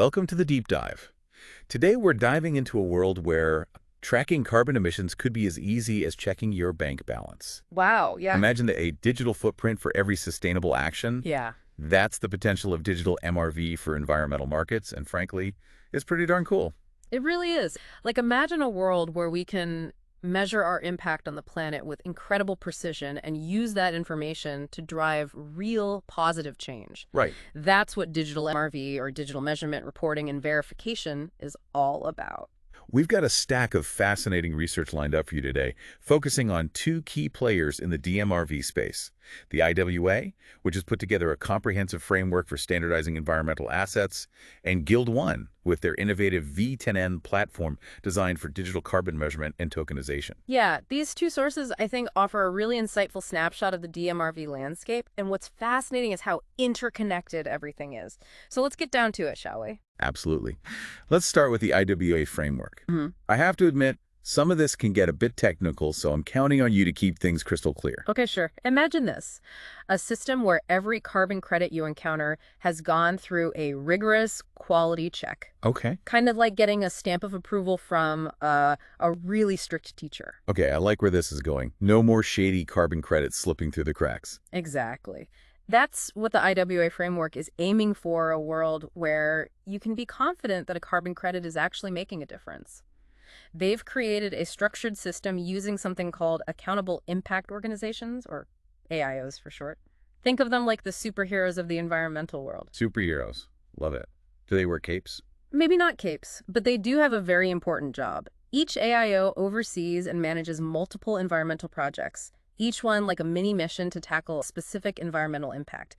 welcome to the Deep Dive. Today we're diving into a world where tracking carbon emissions could be as easy as checking your bank balance. Wow, yeah. Imagine a digital footprint for every sustainable action. Yeah. That's the potential of digital MRV for environmental markets, and frankly, it's pretty darn cool. It really is. Like, imagine a world where we can measure our impact on the planet with incredible precision and use that information to drive real positive change. Right. That's what digital MRV, or digital measurement, reporting, and verification is all about. We've got a stack of fascinating research lined up for you today, focusing on two key players in the DMRV space. The IWA, which has put together a comprehensive framework for standardizing environmental assets, and Guild One, with their innovative V10N platform designed for digital carbon measurement and tokenization. Yeah, these two sources, I think, offer a really insightful snapshot of the DMRV landscape, and what's fascinating is how interconnected everything is. So let's get down to it, shall we? Absolutely. Let's start with the IWA framework. I have to admit, some of this can get a bit technical, so I'm counting on you to keep things crystal clear. Okay, sure. Imagine this: a system where every carbon credit you encounter has gone through a rigorous quality check. Okay. Kind of like getting a stamp of approval from a really strict teacher. Okay, I like where this is going. No more shady carbon credits slipping through the cracks. Exactly. That's what the IWA framework is aiming for, a world where you can be confident that a carbon credit is actually making a difference. They've created a structured system using something called Accountable Impact Organizations, or AIOs for short. Think of them like the superheroes of the environmental world. Superheroes. Love it. Do they wear capes? Maybe not capes, but they do have a very important job. Each AIO oversees and manages multiple environmental projects, each one like a mini mission to tackle a specific environmental impact.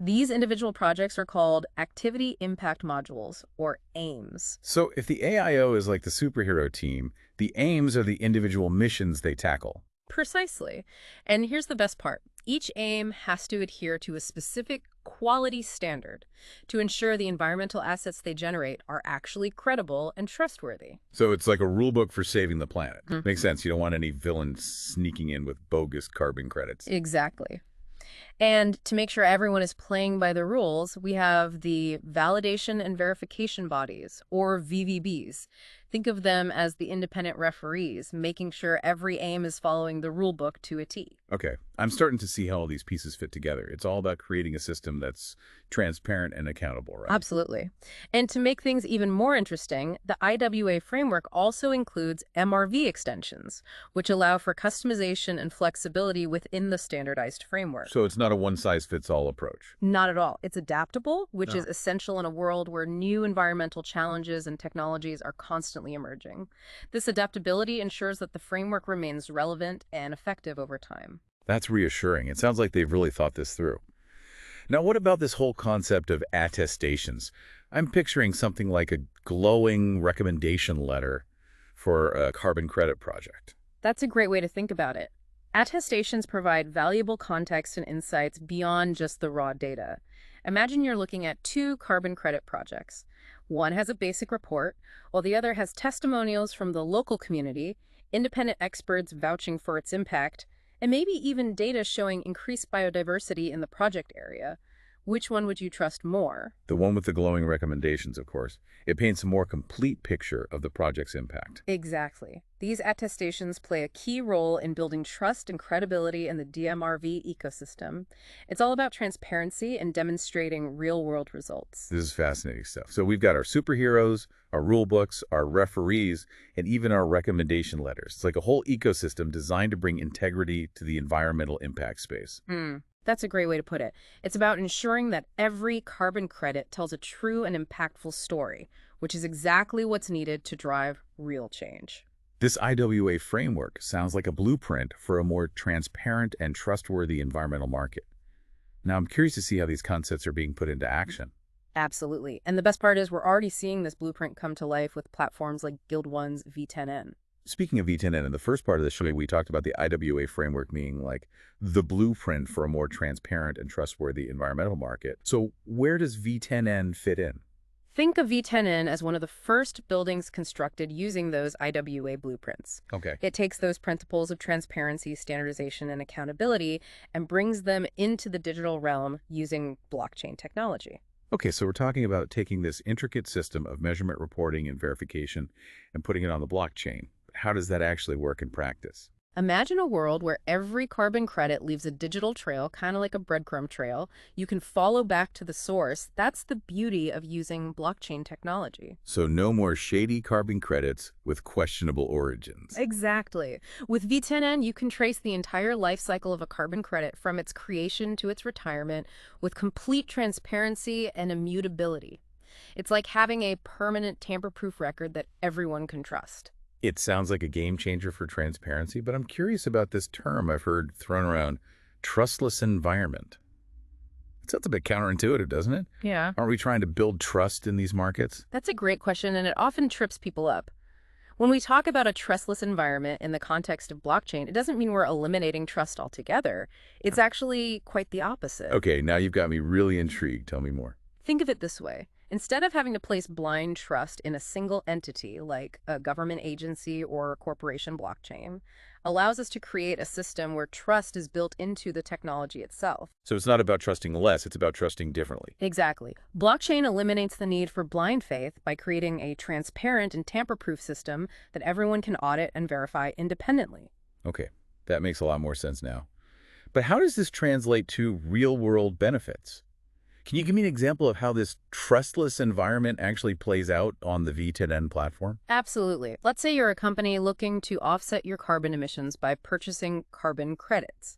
These individual projects are called Activity Impact Modules, or AIMs. So if the AIO is like the superhero team, the AIMs are the individual missions they tackle. Precisely. And here's the best part. Each AIM has to adhere to a specific quality standard to ensure the environmental assets they generate are actually credible and trustworthy. So it's like a rule book for saving the planet. Makes sense. You don't want any villains sneaking in with bogus carbon credits. Exactly. And to make sure everyone is playing by the rules, we have the Validation and Verification Bodies, or VVBs. Think of them as the independent referees, making sure every AIM is following the rule book to a T. Okay, I'm starting to see how all these pieces fit together. It's all about creating a system that's transparent and accountable, right? Absolutely. And to make things even more interesting, the IWA framework also includes MRV extensions, which allow for customization and flexibility within the standardized framework. So it's not a one-size-fits-all approach. Not at all. It's adaptable, which is essential in a world where new environmental challenges and technologies are constantly emerging. This adaptability ensures that the framework remains relevant and effective over time. That's reassuring. It sounds like they've really thought this through. Now, what about this whole concept of attestations? I'm picturing something like a glowing recommendation letter for a carbon credit project. That's a great way to think about it. Attestations provide valuable context and insights beyond just the raw data. Imagine you're looking at two carbon credit projects. One has a basic report, while the other has testimonials from the local community, independent experts vouching for its impact, and maybe even data showing increased biodiversity in the project area. Which one would you trust more? The one with the glowing recommendations, of course. It paints a more complete picture of the project's impact. Exactly. These attestations play a key role in building trust and credibility in the DMRV ecosystem. It's all about transparency and demonstrating real-world results. This is fascinating stuff. So we've got our superheroes, our rule books, our referees, and even our recommendation letters. It's like a whole ecosystem designed to bring integrity to the environmental impact space. That's a great way to put it. It's about ensuring that every carbon credit tells a true and impactful story, which is exactly what's needed to drive real change. This IWA framework sounds like a blueprint for a more transparent and trustworthy environmental market. Now, I'm curious to see how these concepts are being put into action. Absolutely. And the best part is we're already seeing this blueprint come to life with platforms like Guild One's V10N. Speaking of V10N, in the first part of the show, we talked about the IWA framework being like the blueprint for a more transparent and trustworthy environmental market. So where does V10N fit in? Think of V10N as one of the first buildings constructed using those IWA blueprints. Okay. It takes those principles of transparency, standardization, and accountability and brings them into the digital realm using blockchain technology. Okay, so we're talking about taking this intricate system of measurement reporting and verification and putting it on the blockchain. How does that actually work in practice? Imagine a world where every carbon credit leaves a digital trail, kind of like a breadcrumb trail. You can follow back to the source. That's the beauty of using blockchain technology. So no more shady carbon credits with questionable origins. Exactly. With V10N, you can trace the entire life cycle of a carbon credit from its creation to its retirement with complete transparency and immutability. It's like having a permanent tamper-proof record that everyone can trust. It sounds like a game changer for transparency, but I'm curious about this term I've heard thrown around, trustless environment. It sounds a bit counterintuitive, doesn't it? Yeah. Aren't we trying to build trust in these markets? That's a great question, and it often trips people up. When we talk about a trustless environment in the context of blockchain, it doesn't mean we're eliminating trust altogether. It's actually quite the opposite. Okay, now you've got me really intrigued. Tell me more. Think of it this way. Instead of having to place blind trust in a single entity like a government agency or a corporation, blockchain allows us to create a system where trust is built into the technology itself. So it's not about trusting less, it's about trusting differently. Exactly. Blockchain eliminates the need for blind faith by creating a transparent and tamper-proof system that everyone can audit and verify independently. Okay, that makes a lot more sense now. But how does this translate to real-world benefits? Can you give me an example of how this trustless environment actually plays out on the V10N platform? Absolutely. Let's say you're a company looking to offset your carbon emissions by purchasing carbon credits.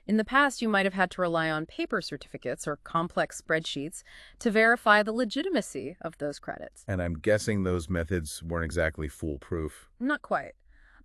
In the past, you might have had to rely on paper certificates or complex spreadsheets to verify the legitimacy of those credits. And I'm guessing those methods weren't exactly foolproof. Not quite.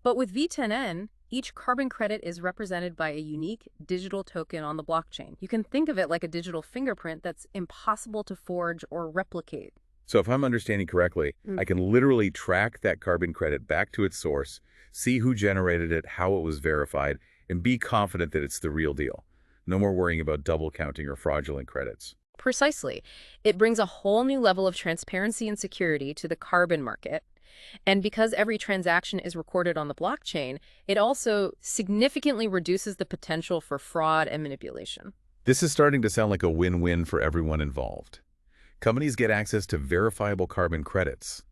But with V10N, each carbon credit is represented by a unique digital token on the blockchain. You can think of it like a digital fingerprint that's impossible to forge or replicate. So if I'm understanding correctly, I can literally track that carbon credit back to its source, see who generated it, how it was verified, and be confident that it's the real deal. No more worrying about double counting or fraudulent credits. Precisely. It brings a whole new level of transparency and security to the carbon market. And because every transaction is recorded on the blockchain, it also significantly reduces the potential for fraud and manipulation. This is starting to sound like a win-win for everyone involved. Companies get access to verifiable carbon credits.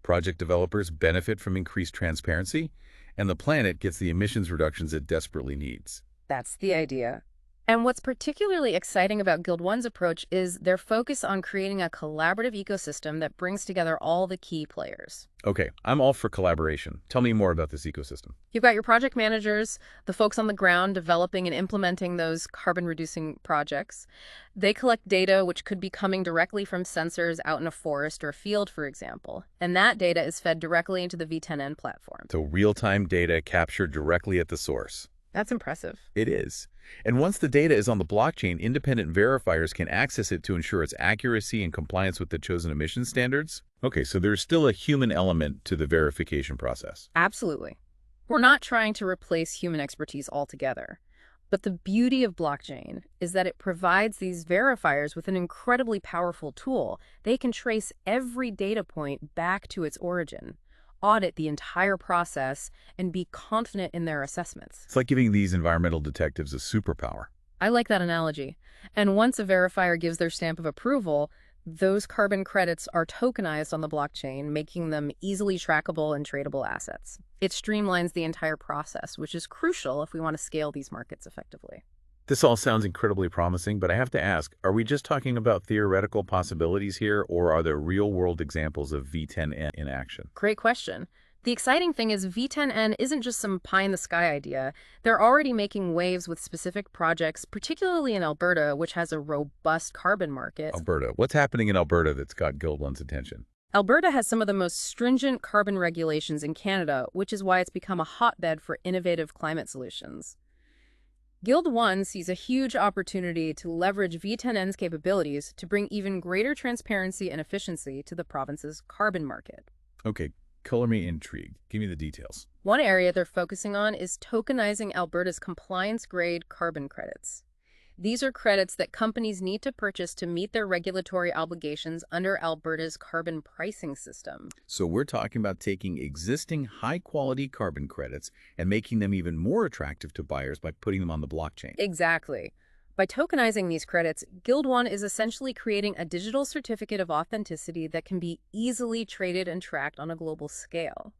Project developers benefit from increased transparency, and the planet gets the emissions reductions it desperately needs. That's the idea. And what's particularly exciting about Guild One's approach is their focus on creating a collaborative ecosystem that brings together all the key players. Okay, I'm all for collaboration. Tell me more about this ecosystem. You've got your project managers, the folks on the ground developing and implementing those carbon-reducing projects. They collect data which could be coming directly from sensors out in a forest or a field, for example. And that data is fed directly into the V10N platform. So real-time data captured directly at the source. That's impressive. It is. And once the data is on the blockchain, independent verifiers can access it to ensure its accuracy and compliance with the chosen emission standards. Okay, so there's still a human element to the verification process. Absolutely. We're not trying to replace human expertise altogether. But the beauty of blockchain is that it provides these verifiers with an incredibly powerful tool. They can trace every data point back to its origin, audit the entire process, and be confident in their assessments. It's like giving these environmental detectives a superpower. I like that analogy. And once a verifier gives their stamp of approval, those carbon credits are tokenized on the blockchain, making them easily trackable and tradable assets. It streamlines the entire process, which is crucial if we want to scale these markets effectively. This all sounds incredibly promising, but I have to ask, are we just talking about theoretical possibilities here, or are there real-world examples of V10N in action? Great question. The exciting thing is V10N isn't just some pie-in-the-sky idea. They're already making waves with specific projects, particularly in Alberta, which has a robust carbon market. Alberta. What's happening in Alberta that's got Guild One's attention? Alberta has some of the most stringent carbon regulations in Canada, which is why it's become a hotbed for innovative climate solutions. Guild One sees a huge opportunity to leverage V10N's capabilities to bring even greater transparency and efficiency to the province's carbon market. Okay, color me intrigued. Give me the details. One area they're focusing on is tokenizing Alberta's compliance-grade carbon credits. These are credits that companies need to purchase to meet their regulatory obligations under Alberta's carbon pricing system. So we're talking about taking existing high-quality carbon credits and making them even more attractive to buyers by putting them on the blockchain. Exactly. By tokenizing these credits, Guild One is essentially creating a digital certificate of authenticity that can be easily traded and tracked on a global scale.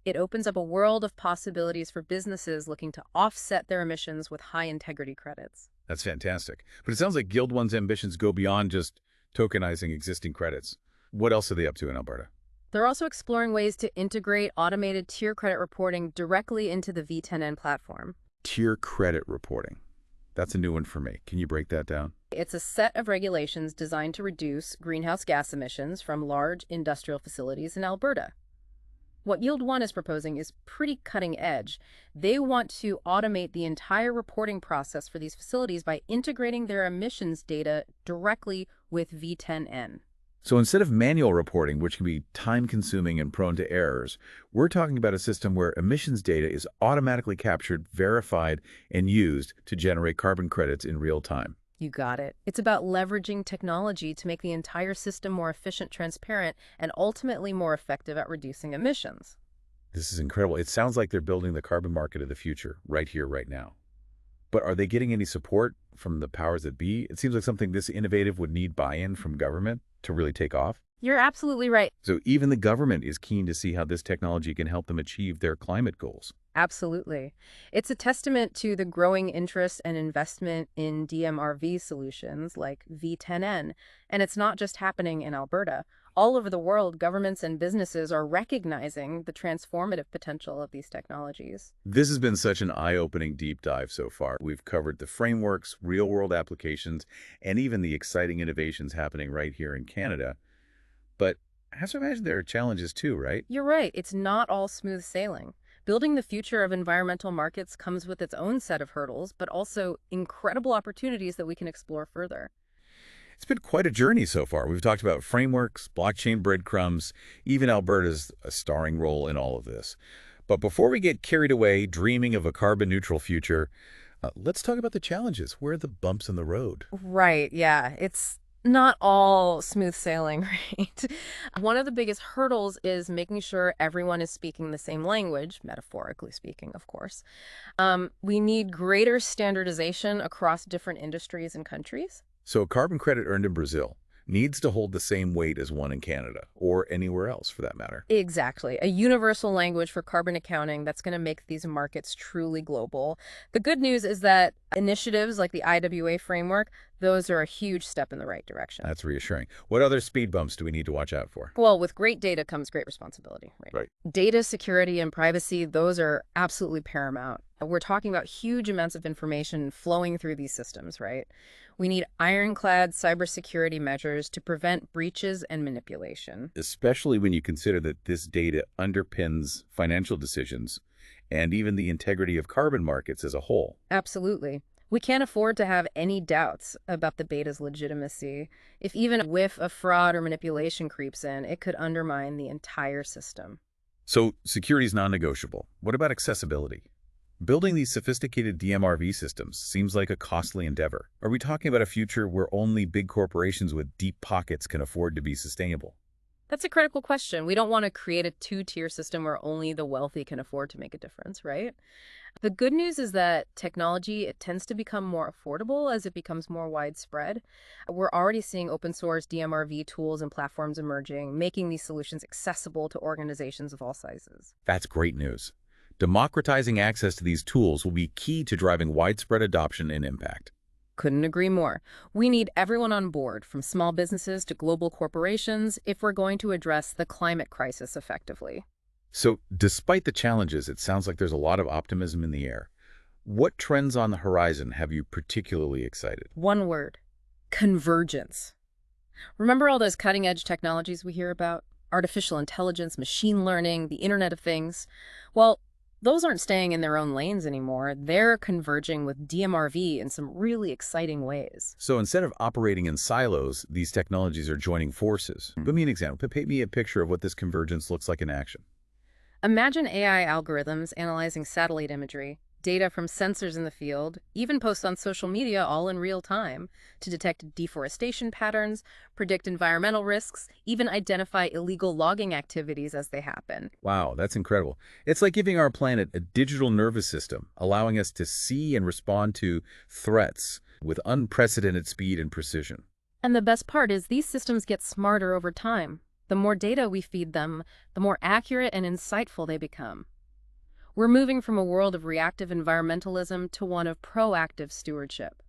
It opens up a world of possibilities for businesses looking to offset their emissions with high-integrity credits. That's fantastic. But it sounds like Guild One's ambitions go beyond just tokenizing existing credits. What else are they up to in Alberta? They're also exploring ways to integrate automated tier credit reporting directly into the V10N platform. Tier credit reporting. That's a new one for me. Can you break that down? It's a set of regulations designed to reduce greenhouse gas emissions from large industrial facilities in Alberta. What Yield One is proposing is pretty cutting edge. They want to automate the entire reporting process for these facilities by integrating their emissions data directly with V10N. So instead of manual reporting, which can be time-consuming and prone to errors, we're talking about a system where emissions data is automatically captured, verified, and used to generate carbon credits in real time. You got it. It's about leveraging technology to make the entire system more efficient, transparent, and ultimately more effective at reducing emissions. This is incredible. It sounds like they're building the carbon market of the future right here, right now. But are they getting any support from the powers that be? It seems like something this innovative would need buy-in from government to really take off. You're absolutely right. So even the government is keen to see how this technology can help them achieve their climate goals. Absolutely. It's a testament to the growing interest and investment in DMRV solutions like V10N. And it's not just happening in Alberta. All over the world, governments and businesses are recognizing the transformative potential of these technologies. This has been such an eye-opening deep dive so far. We've covered the frameworks, real-world applications, and even the exciting innovations happening right here in Canada. But I have to imagine there are challenges too, right? You're right. It's not all smooth sailing. Building the future of environmental markets comes with its own set of hurdles, but also incredible opportunities that we can explore further. It's been quite a journey so far. We've talked about frameworks, blockchain breadcrumbs, even Alberta's a starring role in all of this. But before we get carried away dreaming of a carbon-neutral future, let's talk about the challenges. Where are the bumps in the road? Right, yeah. It's not all smooth sailing, right? One of the biggest hurdles is making sure everyone is speaking the same language, metaphorically speaking, of course. We need greater standardization across different industries and countries. So a carbon credit earned in Brazil needs to hold the same weight as one in Canada, or anywhere else for that matter. Exactly. A universal language for carbon accounting that's going to make these markets truly global. The good news is that initiatives like the IWA Framework, those are a huge step in the right direction. That's reassuring. What other speed bumps do we need to watch out for? Well, with great data comes great responsibility, right? Right. Data security and privacy, those are absolutely paramount. We're talking about huge amounts of information flowing through these systems, right? We need ironclad cybersecurity measures to prevent breaches and manipulation. Especially when you consider that this data underpins financial decisions and even the integrity of carbon markets as a whole. Absolutely. We can't afford to have any doubts about the beta's legitimacy. If even a whiff of fraud or manipulation creeps in, it could undermine the entire system. So security is non-negotiable. What about accessibility? Building these sophisticated DMRV systems seems like a costly endeavor. Are we talking about a future where only big corporations with deep pockets can afford to be sustainable? That's a critical question. We don't want to create a two-tier system where only the wealthy can afford to make a difference, right? The good news is that technology, it tends to become more affordable as it becomes more widespread. We're already seeing open source DMRV tools and platforms emerging, making these solutions accessible to organizations of all sizes. That's great news. Democratizing access to these tools will be key to driving widespread adoption and impact. Couldn't agree more. We need everyone on board, from small businesses to global corporations, if we're going to address the climate crisis effectively. So, despite the challenges, it sounds like there's a lot of optimism in the air. What trends on the horizon have you particularly excited? One word: convergence. Remember all those cutting-edge technologies we hear about? Artificial intelligence, machine learning, the Internet of Things. Well, those aren't staying in their own lanes anymore. They're converging with DMRV in some really exciting ways. So instead of operating in silos, these technologies are joining forces. Give me an example. Paint me a picture of what this convergence looks like in action. Imagine AI algorithms analyzing satellite imagery, data from sensors in the field, even posts on social media all in real time to detect deforestation patterns, predict environmental risks, even identify illegal logging activities as they happen. Wow, that's incredible. It's like giving our planet a digital nervous system, allowing us to see and respond to threats with unprecedented speed and precision. And the best part is these systems get smarter over time. The more data we feed them, the more accurate and insightful they become. We're moving from a world of reactive environmentalism to one of proactive stewardship.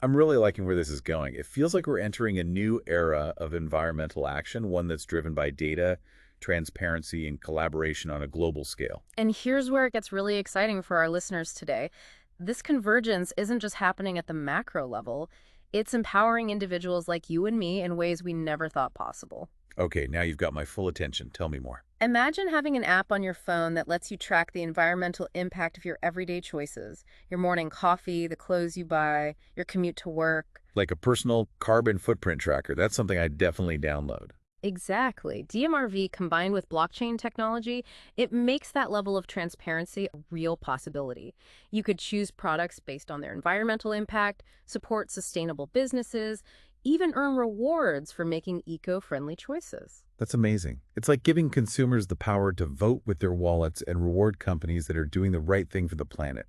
I'm really liking where this is going. It feels like we're entering a new era of environmental action, one that's driven by data, transparency, and collaboration on a global scale. And here's where it gets really exciting for our listeners today. This convergence isn't just happening at the macro level, it's empowering individuals like you and me in ways we never thought possible. Okay, now you've got my full attention. Tell me more. Imagine having an app on your phone that lets you track the environmental impact of your everyday choices, your morning coffee, the clothes you buy, your commute to work. Like a personal carbon footprint tracker, that's something I definitely download. Exactly. DMRV combined with blockchain technology, it makes that level of transparency a real possibility. You could choose products based on their environmental impact, support sustainable businesses, even earn rewards for making eco-friendly choices. That's amazing. It's like giving consumers the power to vote with their wallets and reward companies that are doing the right thing for the planet.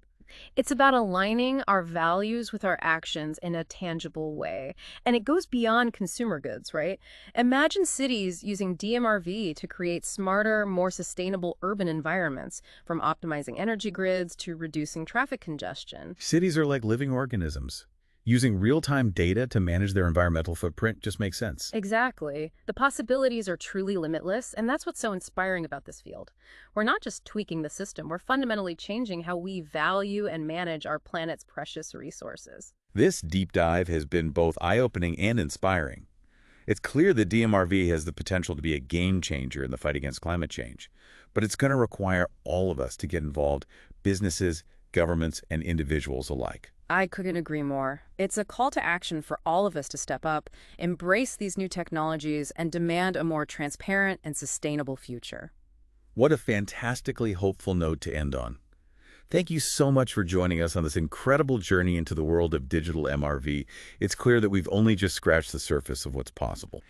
It's about aligning our values with our actions in a tangible way. And it goes beyond consumer goods, right? Imagine cities using DMRV to create smarter, more sustainable urban environments, from optimizing energy grids to reducing traffic congestion. Cities are like living organisms. Using real-time data to manage their environmental footprint just makes sense. Exactly. The possibilities are truly limitless, and that's what's so inspiring about this field. We're not just tweaking the system, we're fundamentally changing how we value and manage our planet's precious resources. This deep dive has been both eye-opening and inspiring. It's clear that DMRV has the potential to be a game changer in the fight against climate change, but it's going to require all of us to get involved, businesses, governments, and individuals alike. I couldn't agree more. It's a call to action for all of us to step up, embrace these new technologies, and demand a more transparent and sustainable future. What a fantastically hopeful note to end on. Thank you so much for joining us on this incredible journey into the world of digital MRV. It's clear that we've only just scratched the surface of what's possible.